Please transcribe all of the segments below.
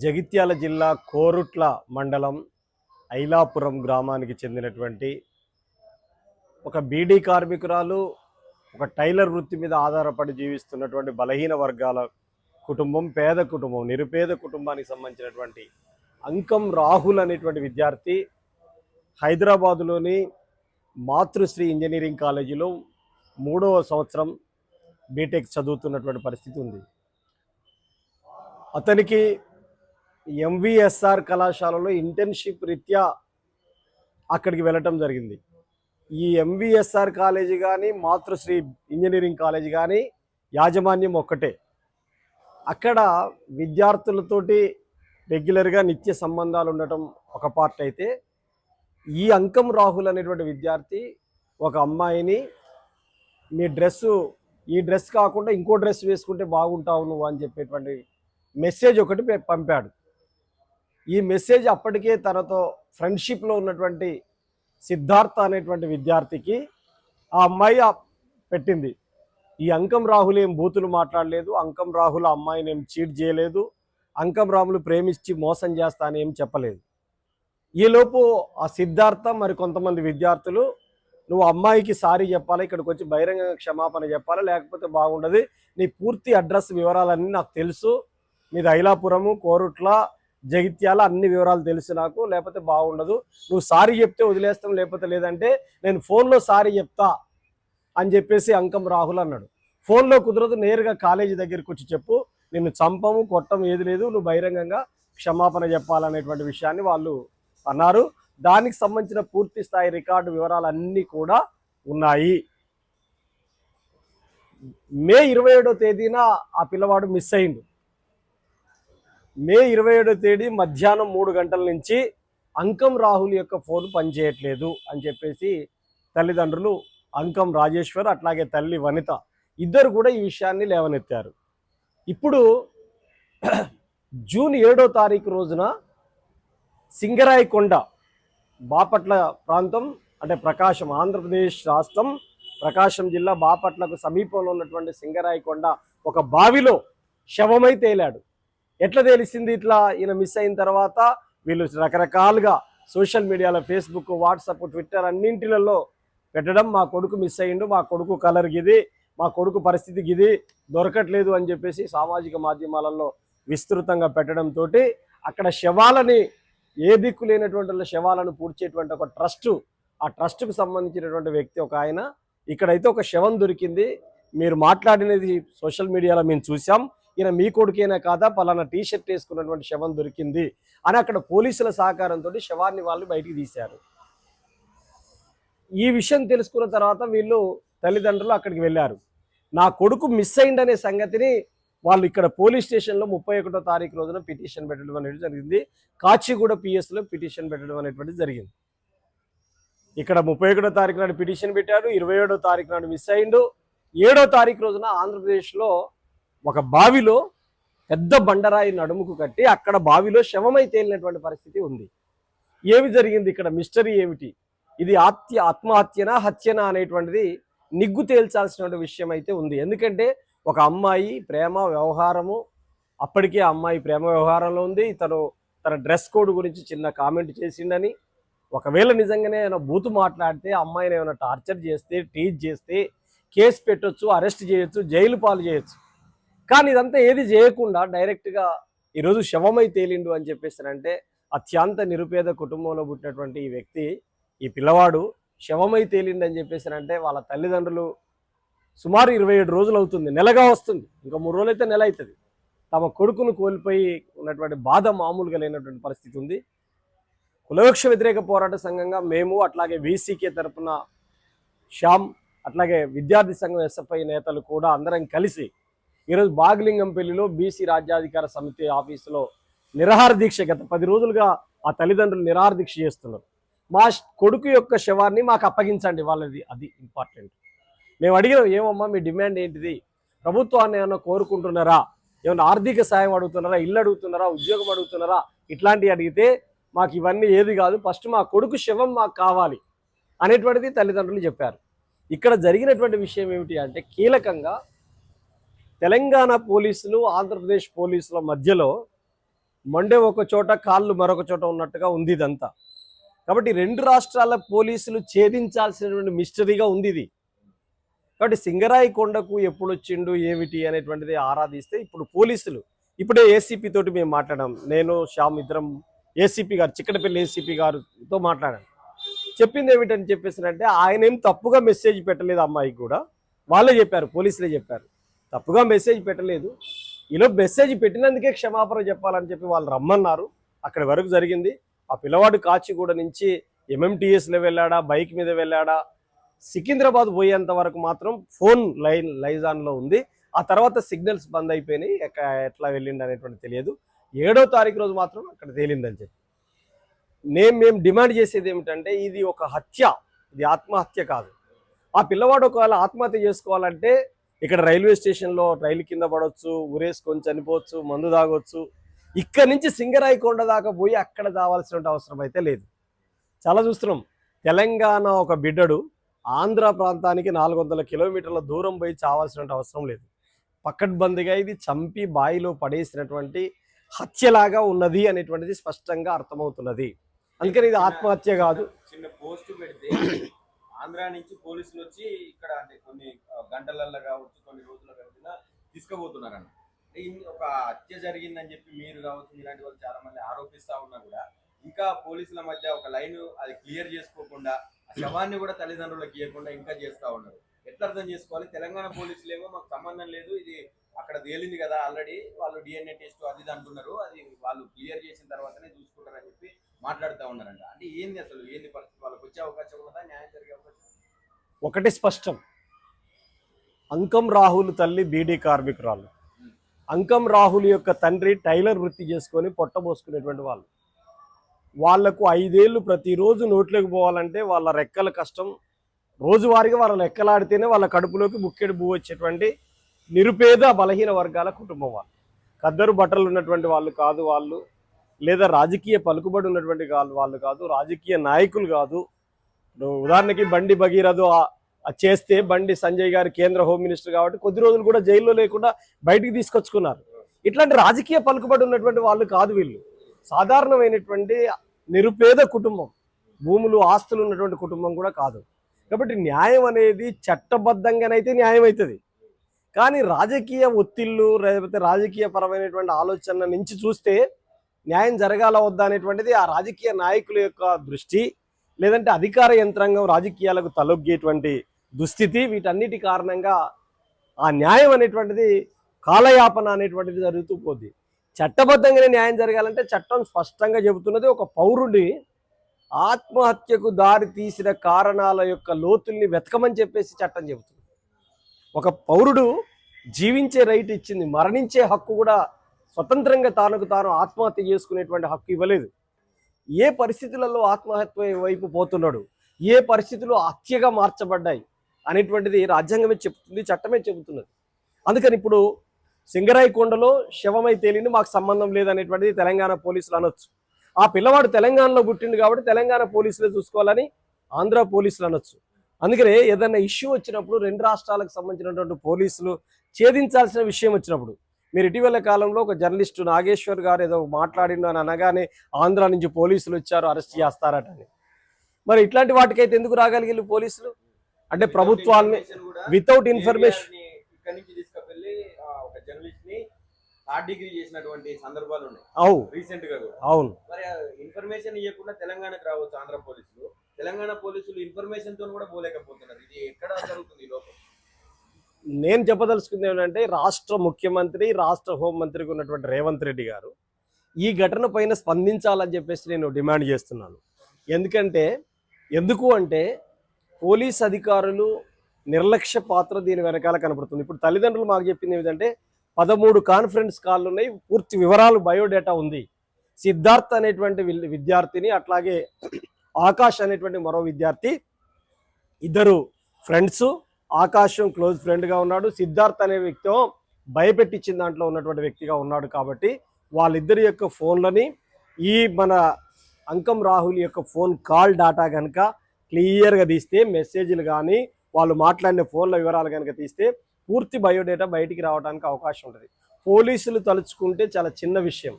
జగిత్యాల జిల్లా కోరుట్ల మండలం ఐలాపురం గ్రామానికి చెందినటువంటి ఒక బీడీ కార్మికురాలు, ఒక టైలర్ వృత్తి మీద ఆధారపడి జీవిస్తున్నటువంటి బలహీన వర్గాల కుటుంబం, పేద కుటుంబం, నిరుపేద కుటుంబానికి సంబంధించినటువంటి అంకం రాహుల్ అనేటువంటి విద్యార్థి హైదరాబాదులోని మాతృశ్రీ ఇంజనీరింగ్ కాలేజీలో 3వ సంవత్సరం బీటెక్ చదువుతున్నటువంటి పరిస్థితి ఉంది. అతనికి ఎంవిఎస్ఆర్ కళాశాలలో ఇంటర్న్షిప్ రీత్యా అక్కడికి వెళ్ళటం జరిగింది. ఈ ఎంవిఎస్ఆర్ కాలేజీ కానీ మాతృశ్రీ ఇంజనీరింగ్ కాలేజీ కానీ యాజమాన్యం ఒక్కటే. అక్కడ విద్యార్థులతోటి రెగ్యులర్గా నిత్య సంబంధాలు ఉండటం ఒక పార్ట్ అయితే, ఈ అంకం రాహుల్ అనేటువంటి విద్యార్థి ఒక అమ్మాయిని ఈ డ్రెస్ కాకుండా ఇంకో డ్రెస్ వేసుకుంటే బాగుంటావు నువ్వు అని చెప్పేటువంటి మెసేజ్ ఒకటి పంపాడు. ఈ మెసేజ్ అప్పటికే తనతో ఫ్రెండ్షిప్లో ఉన్నటువంటి సిద్ధార్థ అనేటువంటి విద్యార్థికి ఆ అమ్మాయి పెట్టింది. ఈ అంకం రాహుల్ ఏం బూతులు మాట్లాడలేదు, అంకం రాహుల్ ఆ అమ్మాయిని ఏం చీట్ చేయలేదు, అంకం రాహుల్ ప్రేమించి మోసం చేస్తా అని ఏం చెప్పలేదు. ఈలోపు ఆ సిద్ధార్థ మరి కొంతమంది విద్యార్థులు, నువ్వు అమ్మాయికి సారీ చెప్పాలి, ఇక్కడికి వచ్చి బహిరంగ క్షమాపణ చెప్పాలి, లేకపోతే బాగుండదు, నీ పూర్తి అడ్రస్ వివరాలన్నీ నాకు తెలుసు, మీది ఐలాపురము, కోరుట్ల, జగిత్యాల, అన్ని వివరాలు తెలుసు నాకు, లేకపోతే బాగుండదు, నువ్వు సారీ చెప్తే వదిలేస్తాం, లేకపోతే లేదంటే నేను ఫోన్లో సారీ చెప్తా అని చెప్పేసి అంకం రాహుల్ అన్నాడు. ఫోన్లో కుదరదు, నేరుగా కాలేజీ దగ్గరికి వచ్చి చెప్పు, నిన్ను చంపము కొట్టము ఏది లేదు, నువ్వు బహిరంగంగా క్షమాపణ చెప్పాలనేటువంటి విషయాన్ని వాళ్ళు అన్నారు. దానికి సంబంధించిన పూర్తి స్థాయి రికార్డు వివరాలు అన్నీ కూడా ఉన్నాయి. మే 27వ తేదీన ఆ పిల్లవాడు మిస్ అయిండు. మే 27వ తేదీ మధ్యాహ్నం 3 గంటల నుంచి అంకం రాహుల్ యొక్క ఫోన్ పనిచేయట్లేదు అని చెప్పేసి తల్లిదండ్రులు అంకం రాజేశ్వర్ అట్లాగే తల్లి వనిత ఇద్దరు కూడా ఈ విషయాన్ని లేవనెత్తారు. ఇప్పుడు జూన్ 7వ తారీఖు రోజున సింగరాయకొండ, బాపట్ల ప్రాంతం, అంటే ప్రకాశం, ఆంధ్రప్రదేశ్ రాష్ట్రం ప్రకాశం జిల్లా బాపట్లకు సమీపంలో ఉన్నటువంటి సింగరాయకొండ ఒక బావిలో శవమై తేలాడు. ఎట్లా తెలిసింది? ఇట్లా ఈయన మిస్ అయిన తర్వాత వీళ్ళు రకరకాలుగా సోషల్ మీడియాలో, ఫేస్బుక్, వాట్సాప్, ట్విట్టర్ అన్నింటిలలో పెట్టడం, మా కొడుకు మిస్ అయ్యిండు, మా కొడుకు కలర్ గిది, మా కొడుకు పరిస్థితి గిది, దొరకట్లేదు అని చెప్పేసి సామాజిక మాధ్యమాలలో విస్తృతంగా పెట్టడంతో అక్కడ శవాలని, ఏ దిక్కు లేనటువంటి శవాలను పూడ్చేటువంటి ఒక ట్రస్టు, ఆ ట్రస్టుకు సంబంధించినటువంటి వ్యక్తి ఒక ఆయన, ఇక్కడైతే ఒక శవం దొరికింది, మీరు మాట్లాడినది సోషల్ మీడియాలో మేము చూసాం, ఈయన మీ కొడుకేనా కాదా, పలానా టీషర్ట్ వేసుకున్నటువంటి శవం దొరికింది అని అక్కడ పోలీసుల సహకారంతో శవాన్ని వాళ్ళు బయటికి తీశారు. ఈ విషయం తెలుసుకున్న తర్వాత వీళ్ళు తల్లిదండ్రులు అక్కడికి వెళ్ళారు. నా కొడుకు మిస్ అయిందనే సంగతిని వాళ్ళు ఇక్కడ పోలీస్ స్టేషన్లో 31వ తారీఖు రోజున పిటిషన్ పెట్టడం అనేది జరిగింది. కాచిగూడ పిఎస్లో పిటిషన్ పెట్టడం అనేటువంటిది జరిగింది. ఇక్కడ 31వ తారీఖు నాడు పిటిషన్ పెట్టారు, 27వ తారీఖు నాడు మిస్ అయిండు, 7వ తారీఖు రోజున ఆంధ్రప్రదేశ్లో ఒక బావిలో పెద్ద బండరాయి నడుముకు కట్టి అక్కడ బావిలో శవమై తేలినటువంటి పరిస్థితి ఉంది. ఏమి జరిగింది ఇక్కడ, మిస్టరీ ఏమిటి, ఇది ఆత్మహత్యనా హత్యనా అనేటువంటిది నిగ్గు తేల్చాల్సిన విషయం అయితే ఉంది. ఎందుకంటే ఒక అమ్మాయి ప్రేమ వ్యవహారము, అప్పటికే అమ్మాయి ప్రేమ వ్యవహారంలో ఉంది, తన డ్రెస్ కోడ్ గురించి చిన్న కామెంట్ చేసిండని, ఒకవేళ నిజంగానే ఏమైనా బూతు మాట్లాడితే, అమ్మాయిని ఏమైనా టార్చర్ చేస్తే, టీచ్ చేస్తే కేసు పెట్టొచ్చు, అరెస్ట్ చేయొచ్చు, జైలు పాలు చేయొచ్చు. కానీ ఇదంతా ఏది చేయకుండా డైరెక్ట్గా ఈరోజు శవమై తేలిండు అని చెప్పేసారంటే, అత్యంత నిరుపేద కుటుంబంలో పుట్టినటువంటి ఈ వ్యక్తి, ఈ పిల్లవాడు శవమై తేలిండు అని చెప్పేసారంటే వాళ్ళ తల్లిదండ్రులు సుమారు 27 రోజులు అవుతుంది, నెలగా వస్తుంది, ఇంకా 3 రోజులు అయితే నెల అవుతుంది, తమ కొడుకును కోల్పోయి ఉన్నటువంటి బాధ మామూలుగా లేనటువంటి పరిస్థితి ఉంది. కులవృక్ష వ్యతిరేక పోరాట సంఘంగా మేము, అట్లాగే వీసీకే తరఫున శ్యామ్, అట్లాగే విద్యార్థి సంఘం ఎస్ఎఫ్ఐ నేతలు కూడా అందరం కలిసి ఈరోజు బాగలింగంపల్లిలో బీసీ రాజ్యాధికార సమితి ఆఫీసులో నిరాహార దీక్ష, గత 10 రోజులుగా ఆ తల్లిదండ్రులు నిరాహార దీక్ష చేస్తున్నారు. మా కొడుకు యొక్క శవాన్ని మాకు అప్పగించండి, వాళ్ళది అది ఇంపార్టెంట్. మేము అడిగినాం, ఏమమ్మా మీ డిమాండ్ ఏంటిది, ప్రభుత్వాన్ని ఏమైనా కోరుకుంటున్నారా, ఏమైనా ఆర్థిక సాయం అడుగుతున్నారా, ఇల్లు అడుగుతున్నారా, ఉద్యోగం అడుగుతున్నారా, ఇట్లాంటివి అడిగితే మాకు ఇవన్నీ ఏది కాదు, ఫస్ట్ మా కొడుకు శవం మాకు కావాలి అనేటువంటిది తల్లిదండ్రులు చెప్పారు. ఇక్కడ జరిగినటువంటి విషయం ఏమిటి అంటే, కీలకంగా తెలంగాణ పోలీసులు, ఆంధ్రప్రదేశ్ పోలీసుల మధ్యలో మండే ఒక చోట కాళ్ళు మరొక చోట ఉన్నట్టుగా ఉంది ఇదంతా. కాబట్టి రెండు రాష్ట్రాల పోలీసులు ఛేదించాల్సినటువంటి మిస్టరీగా ఉంది ఇది. కాబట్టి సింగరాయి కొండకు ఎప్పుడు వచ్చిండు ఏమిటి అనేటువంటిది ఆరాధిస్తే ఇప్పుడు పోలీసులు ఇప్పుడే ఏసీపీ తోటి మేము మాట్లాడాం, నేను శ్యామ్ ఇద్దరం ఏసీపీ గారు చిక్కడపల్లి ఏసీపీ గారితో మాట్లాడాను. చెప్పింది ఏమిటని చెప్పేసినంటే ఆయన ఏం తప్పుగా మెసేజ్ పెట్టలేదు అమ్మాయికి కూడా, వాళ్ళే చెప్పారు, పోలీసులే చెప్పారు తప్పుగా మెసేజ్ పెట్టలేదు, ఇలా మెసేజ్ పెట్టినందుకే క్షమాపణ చెప్పాలని చెప్పి వాళ్ళు రమ్మన్నారు. అక్కడి వరకు జరిగింది. ఆ పిల్లవాడు కాచిగూడ నుంచి ఎంఎంటీఎస్లో వెళ్ళాడా, బైక్ మీద వెళ్ళాడా, సికింద్రాబాద్ పోయేంత వరకు మాత్రం ఫోన్ లైజాన్లో ఉంది. ఆ తర్వాత సిగ్నల్స్ బంద్ అయిపోయినాయి, ఎట్లా వెళ్ళిండి అనేటువంటి తెలియదు. 7వ తారీఖు రోజు మాత్రం అక్కడ తేలిందని చెప్పి మేము డిమాండ్ చేసేది ఏమిటంటే ఇది ఒక హత్య, ఇది ఆత్మహత్య కాదు. ఆ పిల్లవాడు ఒకవేళ ఆత్మహత్య చేసుకోవాలంటే ఇక్కడ రైల్వే స్టేషన్లో రైలు కింద పడవచ్చు, ఉరేసుకొని చనిపోవచ్చు, మందు తాగొచ్చు. ఇక్కడి నుంచి సింగరాయి కొండ దాకా పోయి అక్కడ చావాల్సిన అవసరం అయితే లేదు. చాలా చూస్తున్నాం, తెలంగాణ ఒక బిడ్డడు ఆంధ్ర ప్రాంతానికి 400 కిలోమీటర్ల దూరం పోయి చావాల్సిన అవసరం లేదు. పకడ్బందీగా ఇది చంపి బాయిలో పడేసినటువంటి హత్యలాగా ఉన్నది అనేటువంటిది స్పష్టంగా అర్థమవుతున్నది. అందుకని ఇది ఆత్మహత్య కాదు. చిన్న పోస్ట్ పెడితే ఆంధ్ర నుంచి పోలీసులు వచ్చి ఇక్కడ అంటే కొన్ని గంటలలో కావచ్చు, కొన్ని రోజుల కావచ్చు తీసుకుపోతున్నారన్న. ఒక హత్య జరిగిందని చెప్పి మీరు కావచ్చు, ఇలాంటి వాళ్ళు చాలా మంది ఆరోపిస్తా ఉన్నా కూడా ఇంకా పోలీసుల మధ్య ఒక లైన్ అది క్లియర్ చేసుకోకుండా ఆ శవాన్ని కూడా తల్లిదండ్రులకు ఇవ్వకుండా ఇంకా చేస్తా ఉన్నారు. ఎట్లా అర్థం చేసుకోవాలి? తెలంగాణ పోలీసులు ఏమో మాకు సంబంధం లేదు, ఇది అక్కడ తేలింది కదా ఆల్రెడీ, వాళ్ళు డిఎన్ఏ టెస్ట్ అది అంటున్నారు, అది వాళ్ళు క్లియర్ చేసిన తర్వాతనే చూసుకుంటారని చెప్పి మాట్లాడుతూ ఉన్నారంట. అంటే ఏంది అసలు, ఏంది పరిస్థితి? వాళ్ళకి వచ్చే అవకాశం ఉన్నదా, న్యాయం జరిగే అవకాశం? ఒకటి స్పష్టం, అంకం రాహుల్ తల్లి బీడీ కార్మికురాలు, అంకం రాహుల్ యొక్క తండ్రి టైలర్ వృత్తి చేసుకొని పొట్టబోసుకునేటువంటి వాళ్ళు. వాళ్లకు 5 ఏళ్ళు ప్రతిరోజు నోట్లోకి పోవాలంటే వాళ్ళ రెక్కల కష్టం, రోజువారీగా వాళ్ళ రెక్కలాడితేనే వాళ్ళ కడుపులోకి బుక్కెడు బువ్వు వచ్చేటువంటి నిరుపేద బలహీన వర్గాల కుటుంబం వాళ్ళు. కద్దరు బట్టలు ఉన్నటువంటి వాళ్ళు కాదు వాళ్ళు, లేదా రాజకీయ పలుకుబడి ఉన్నటువంటి వాళ్ళు కాదు, రాజకీయ నాయకులు కాదు. ఉదాహరణకి బండి భగీరథు చేస్తే బండి సంజయ్ గారు కేంద్ర హోమ్ మినిస్టర్ కాబట్టి కొద్ది రోజులు కూడా జైల్లో లేకుండా బయటికి తీసుకొచ్చుకున్నారు. ఇట్లాంటి రాజకీయ పలుకుబడి ఉన్నటువంటి వాళ్ళు కాదు వీళ్ళు. సాధారణమైనటువంటి నిరుపేద కుటుంబం, భూములు ఆస్తులు ఉన్నటువంటి కుటుంబం కూడా కాదు. కాబట్టి న్యాయం అనేది చట్టబద్ధంగానైతే న్యాయం అవుతుంది, కానీ రాజకీయ ఒత్తిళ్ళు లేకపోతే రాజకీయ పరమైనటువంటి ఆలోచన నుంచి చూస్తే న్యాయం జరగాల వద్దా అనేటువంటిది ఆ రాజకీయ నాయకుల యొక్క దృష్టి, లేదంటే అధికార యంత్రాంగం రాజకీయాలకు తలొగ్గేటువంటి దుస్థితి, వీటన్నిటి కారణంగా ఆ న్యాయం అనేటువంటిది కాలయాపన అనేటువంటిది జరుగుతూ పోద్ది. చట్టబద్ధంగానే న్యాయం జరగాలంటే చట్టం స్పష్టంగా చెబుతున్నది, ఒక పౌరుడి ఆత్మహత్యకు దారి తీసిన కారణాల యొక్క లోతుల్ని వెతకమని చెప్పేసి చట్టం చెబుతుంది. ఒక పౌరుడు జీవించే రైట్ ఇచ్చింది, మరణించే హక్కు కూడా స్వతంత్రంగా తాను ఆత్మహత్య చేసుకునేటువంటి హక్కు ఇవ్వలేదు. ఏ పరిస్థితులలో ఆత్మహత్య వైపు పోతున్నాడు, ఏ పరిస్థితులు హత్యగా మార్చబడ్డాయి అనేటువంటిది రాజ్యాంగమే చెబుతుంది, చట్టమే చెబుతున్నది. అందుకని ఇప్పుడు సింగరాయి కొండలో శవమై తేలింది, మాకు సంబంధం లేదనేటువంటిది తెలంగాణ పోలీసులు అనొచ్చు. ఆ పిల్లవాడు తెలంగాణలో పుట్టిండు కాబట్టి తెలంగాణ పోలీసులే చూసుకోవాలని ఆంధ్ర పోలీసులు అనొచ్చు. అందుకనే ఏదైనా ఇష్యూ వచ్చినప్పుడు రెండు రాష్ట్రాలకు సంబంధించినటువంటి పోలీసులు ఛేదించాల్సిన విషయం వచ్చినప్పుడు, మీరు ఇటీవల కాలంలో ఒక జర్నలిస్టు నాగేశ్వర్ గారు ఏదో మాట్లాడిండు అని అనగానే ఆంధ్ర నుంచి పోలీసులు వచ్చారు అరెస్ట్ చేస్తారట అని. మరి ఇట్లాంటి వాటికైతే ఎందుకు రాగలిగి పోలీసులు? అంటే ప్రభుత్వాన్ని వితౌట్ ఇన్ఫర్మేషన్ డిగ్రీ చేసినటువంటి సందర్భాలు ఉన్నాయి. అవును, రీసెంట్ గా కూడా. అవును, మరి ఇన్ఫర్మేషన్ ఇవ్వకుండా తెలంగాణకు రావచ్చు ఆంధ్ర పోలీసులు, తెలంగాణ పోలీసులు ఇన్ఫర్మేషన్ తో కూడా పోలేకపోతున్నారు. ఇది ఎక్కడ జరుగుతుంది ఈ లోపం? నేను చెప్పదలుచుకుంది ఏంటంటే రాష్ట్ర ముఖ్యమంత్రి, రాష్ట్ర హోంమంత్రికి ఉన్నటువంటి రేవంత్ రెడ్డి గారు ఈ ఘటన పైన స్పందించాలని చెప్పేసి నేను డిమాండ్ చేస్తున్నాను. ఎందుకు అంటే పోలీస్ అధికారులు నిర్లక్ష్య పాత్ర దీని వెనకాల కనబడుతుంది. ఇప్పుడు తల్లిదండ్రులు మాకు చెప్పింది ఏమిటంటే 13 కాన్ఫరెన్స్ కాళ్ళు ఉన్నాయి, పూర్తి వివరాలు బయోడేటా ఉంది. సిద్ధార్థ్ అనేటువంటి విద్యార్థిని, అట్లాగే ఆకాష్ అనేటువంటి మరో విద్యార్థి, ఇద్దరు ఫ్రెండ్స్. ఆకాశం క్లోజ్ ఫ్రెండ్గా ఉన్నాడు, సిద్ధార్థ్ అనే వ్యక్తి భయపెట్టించిన దాంట్లో ఉన్నటువంటి వ్యక్తిగా ఉన్నాడు. కాబట్టి వాళ్ళిద్దరి యొక్క ఫోన్లని ఈ మన అంకం రాహుల్ యొక్క ఫోన్ కాల్ డాటా కనుక క్లియర్గా తీస్తే, మెసేజ్లు కానీ వాళ్ళు మాట్లాడిన ఫోన్ల వివరాలు కనుక తీస్తే పూర్తి బయోడేటా బయటికి రావడానికి అవకాశం ఉంటుంది. పోలీసులు తలుచుకుంటే చాలా చిన్న విషయం,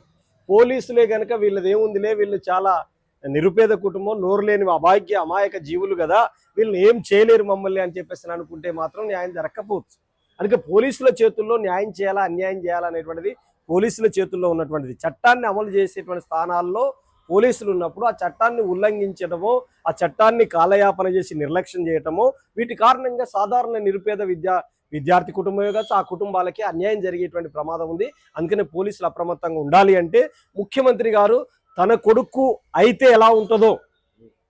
పోలీసులే కనుక వీళ్ళది ఏముందిలే, వీళ్ళు చాలా నిరుపేద కుటుంబం, నోరు లేని అమాయక జీవులు కదా, వీళ్ళని ఏం చేయలేరు మమ్మల్ని అని చెప్పేసి అనుకుంటే మాత్రం న్యాయం జరగకపోవచ్చు. అందుకే పోలీసుల చేతుల్లో న్యాయం చేయాలా అన్యాయం చేయాలా అనేటువంటిది పోలీసుల చేతుల్లో ఉన్నటువంటిది. చట్టాన్ని అమలు చేసేటువంటి స్థానాల్లో పోలీసులు ఉన్నప్పుడు ఆ చట్టాన్ని ఉల్లంఘించడమో, ఆ చట్టాన్ని కాలయాపన చేసి నిర్లక్ష్యం చేయటమో, వీటి కారణంగా సాధారణ నిరుపేద విద్యార్థి కుటుంబమే కాదు, ఆ కుటుంబాలకి అన్యాయం జరిగేటువంటి ప్రమాదం ఉంది. అందుకనే పోలీసులు అప్రమత్తంగా ఉండాలి. అంటే ముఖ్యమంత్రి గారు తన కొడుకు అయితే ఎలా ఉంటుందో,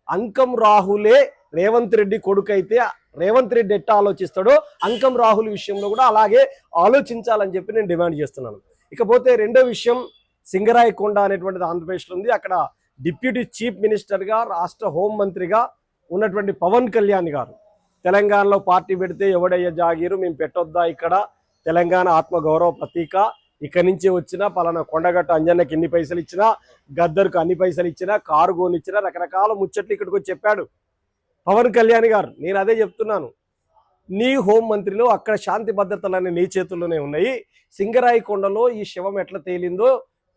అంకం రాహులే రేవంత్ రెడ్డి కొడుకు అయితే రేవంత్ రెడ్డి ఎట్లా ఆలోచిస్తాడో అంకం రాహుల్ విషయంలో కూడా అలాగే ఆలోచించాలని చెప్పి నేను డిమాండ్ చేస్తున్నాను. ఇకపోతే రెండో విషయం, సింగరాయకొండ అనేటువంటిది ఆంధ్రప్రదేశ్లో ఉంది. అక్కడ డిప్యూటీ చీఫ్ మినిస్టర్గా, రాష్ట్ర హోంమంత్రిగా ఉన్నటువంటి పవన్ కళ్యాణ్ గారు తెలంగాణలో పార్టీ పెడితే ఎవడయ్యా జాగీరు, మేము పెట్టొద్దా, ఇక్కడ తెలంగాణ ఆత్మగౌరవ ప్రతీక, ఇక్కడి నుంచి వచ్చినా పలానా కొండగట్టు అంజన్నకి ఎన్ని పైసలు ఇచ్చినా, గద్దరుకు అన్ని పైసలు ఇచ్చినా, కారు కొనిచ్చినా, రకరకాల ముచ్చట్లు ఇక్కడికి వచ్చి చెప్పాడు పవన్ కళ్యాణ్ గారు. నేను అదే చెప్తున్నాను, నీ హోంమంత్రిలో అక్కడ శాంతి భద్రతలన్నీ నీ చేతుల్లోనే ఉన్నాయి. సింగరాయకొండలో ఈ శవం ఎట్లా తేలిందో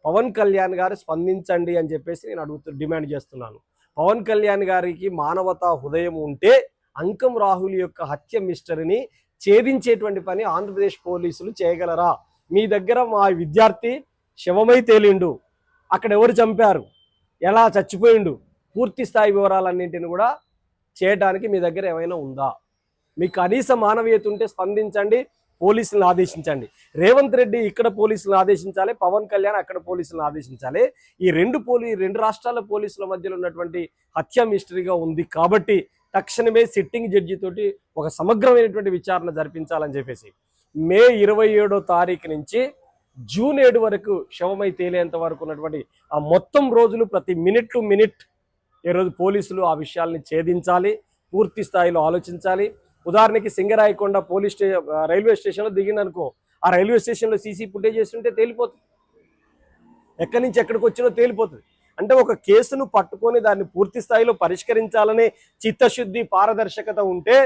పవన్ కళ్యాణ్ గారు స్పందించండి అని చెప్పేసి నేను డిమాండ్ చేస్తున్నాను. పవన్ కళ్యాణ్ గారికి మానవతా హృదయం ఉంటే అంకం రాహుల్ యొక్క హత్య మిస్టరీని ఛేదించేటువంటి పని ఆంధ్రప్రదేశ్ పోలీసులు చేయగలరా? మీ దగ్గర మా విద్యార్థి శవమై తేలిండు, అక్కడ ఎవరు చంపారు, ఎలా చచ్చిపోయిండు, పూర్తి స్థాయి వివరాలన్నింటిని కూడా చేయడానికి మీ దగ్గర ఏమైనా ఉందా? మీకు కనీస మానవీయత ఉంటే స్పందించండి, పోలీసులను ఆదేశించండి. రేవంత్ రెడ్డి ఇక్కడ పోలీసులను ఆదేశించాలి, పవన్ కళ్యాణ్ అక్కడ పోలీసులను ఆదేశించాలి. ఈ రెండు రాష్ట్రాల పోలీసుల మధ్యలో ఉన్నటువంటి హత్య మిస్టరీగా ఉంది కాబట్టి తక్షణమే సిట్టింగ్ జడ్జి తోటి ఒక సమగ్రమైనటువంటి విచారణ జరిపించాలని చెప్పేసి మే 27వ తారీఖు నుంచి జూన్ 7 వరకు శవమై తేలేంత వరకు ఉన్నటువంటి ఆ మొత్తం రోజులు ప్రతి మినిట్ టు మినిట్ ఈరోజు పోలీసులు ఆ విషయాల్ని ఛేదించాలి, పూర్తి స్థాయిలో ఆలోచించాలి. ఉదాహరణకి సింగరాయకొండ రైల్వే స్టేషన్లో దిగిందనుకో, ఆ రైల్వే స్టేషన్లో సీసీ ఫుటేజ్ చేస్తుంటే తేలిపోతుంది, ఎక్కడి నుంచి ఎక్కడికి వచ్చినో తేలిపోతుంది. అంటే ఒక కేసును పట్టుకొని దాన్ని పూర్తి స్థాయిలో పరిష్కరించాలనే చిత్తశుద్ధి, పారదర్శకత ఉంటే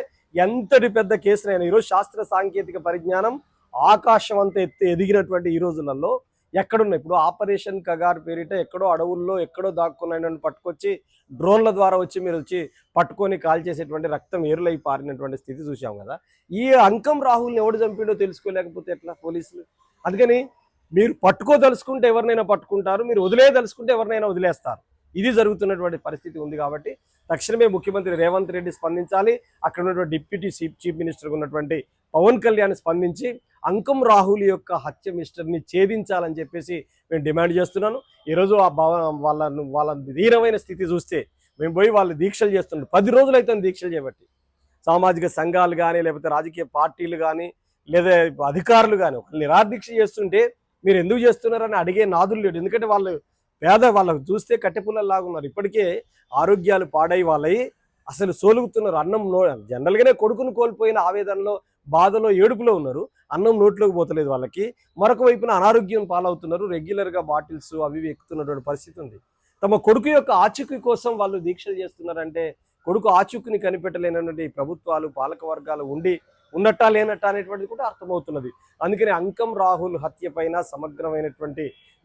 ఎంతటి పెద్ద కేసునైనా, ఈరోజు శాస్త్ర సాంకేతిక పరిజ్ఞానం ఆకాశం అంత ఎదిగినటువంటి ఈ రోజులలో ఎక్కడున్నాయి? ఇప్పుడు ఆపరేషన్ కగార్ పేరిట ఎక్కడో అడవుల్లో ఎక్కడో దాక్కున్న పట్టుకొచ్చి డ్రోన్ల ద్వారా మీరు వచ్చి పట్టుకొని కాల్ చేసేటువంటి రక్తం ఏరులై పారినటువంటి స్థితి చూసాం కదా. ఈ అంకం రాహుల్ని ఎవడు చంపిండో తెలుసుకోలేకపోతే ఎట్లా పోలీసులు? అందుకని మీరు పట్టుకోదలుచుకుంటే ఎవరినైనా పట్టుకుంటారు, మీరు వదిలేదలుచుకుంటే ఎవరినైనా వదిలేస్తారు. ఇది జరుగుతున్నటువంటి పరిస్థితి ఉంది. కాబట్టి తక్షణమే ముఖ్యమంత్రి రేవంత్ రెడ్డి స్పందించాలి, అక్కడ ఉన్నటువంటి డిప్యూటీ చీఫ్ మినిస్టర్గా ఉన్నటువంటి పవన్ కళ్యాణ్ స్పందించి అంకం రాహుల్ యొక్క హత్య మిస్టర్ని ఛేదించాలని చెప్పేసి మేము డిమాండ్ చేస్తున్నాను. ఈరోజు ఆ వాళ్ళ ధీరమైన స్థితి చూస్తే మేము పోయి వాళ్ళు దీక్షలు చేస్తున్నాం. 10 రోజులు అయితే దీక్షలు చేపట్టి సామాజిక సంఘాలు కానీ, లేకపోతే రాజకీయ పార్టీలు కానీ, లేదా అధికారులు కానీ ఒకళ్ళు నిరాదీక్ష చేస్తుంటే మీరు ఎందుకు చేస్తున్నారని అడిగే నాదులు లేడు. ఎందుకంటే వాళ్ళకు చూస్తే కట్టెపుల్లలాగా ఉన్నారు. ఇప్పటికే ఆరోగ్యాలు పాడై వాళ్ళయి అసలు సోలుగుతున్నారు. జనరల్గానే కొడుకును కోల్పోయిన ఆవేదనలో, బాధలో, ఏడుపులో ఉన్నారు. అన్నం నోట్లోకి పోతలేదు వాళ్ళకి. మరొక వైపున అనారోగ్యం పాలవుతున్నారు. రెగ్యులర్గా బాటిల్స్ అవి ఎక్కుతున్నటువంటి పరిస్థితి ఉంది. తమ కొడుకు యొక్క ఆచూకీ కోసం వాళ్ళు దీక్షలు చేస్తున్నారంటే కొడుకు ఆచూకీని కనిపెట్టలేనటువంటి ప్రభుత్వాలు, పాలక వర్గాలు ఉన్నట్టా లేనట్టా అనేటువంటిది కూడా అర్థమవుతున్నది. అందుకని అంకం రాహుల్ హత్య పైన సమగ్రమైనటువంటి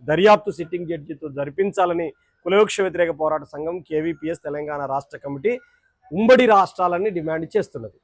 దర్యాప్తు సిట్టింగ్ జడ్జితో జరిపించాలని కులవృక్ష వ్యతిరేక పోరాట సంఘం KVPS తెలంగాణ రాష్ట్ర కమిటీ ఉమ్మడి రాష్ట్రాలని డిమాండ్ చేస్తున్నది.